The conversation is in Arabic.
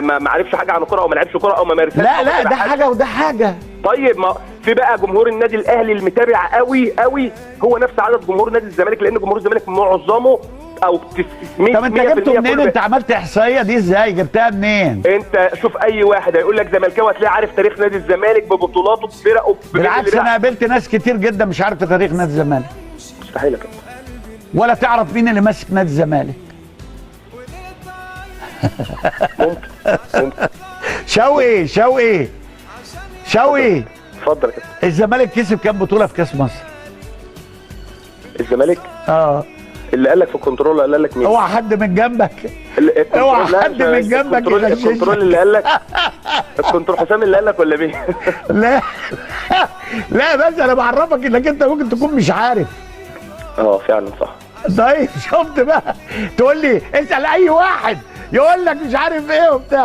ما عرفش حاجه عن الكوره او ما لعبش كوره او ما مارسهاش. لا ده حاجه وده حاجه. طيب ما في بقى جمهور النادي الاهلي المتابع قوي قوي هو نفس عدد جمهور نادي الزمالك، لان جمهور الزمالك معظمه او 100%. طب انت جبته منين؟ انت عملت احصائيه دي ازاي؟ جبتها منين؟ انت شوف اي واحد هيقول لك زملكاوي هتلاقيه عارف تاريخ نادي الزمالك ببطولاته بفرقه. بالعكس انا قابلت ناس كتير جدا مش عارفه تاريخ نادي الزمالك. مستحيل كده. ولا تعرف مين اللي ماسك نادي الزمالك. ممكن. شوقي اتفضل كده. الزمالك كسب كام بطوله في كاس مصر؟ الزمالك اللي قال لك في الكنترول قال لك مين؟ اوعى حد من جنبك. اوعى حد من جنبك يغششك. الكنترول اللي قال لك الكنترول حسام اللي قال لك ولا مين؟ لا بس انا بعرفك انك انت ممكن تكون مش عارف. فعلا صح. طيب شفت بقى؟ تقول لي اسال اي واحد يقول لك مش عارف ايه وبتاع.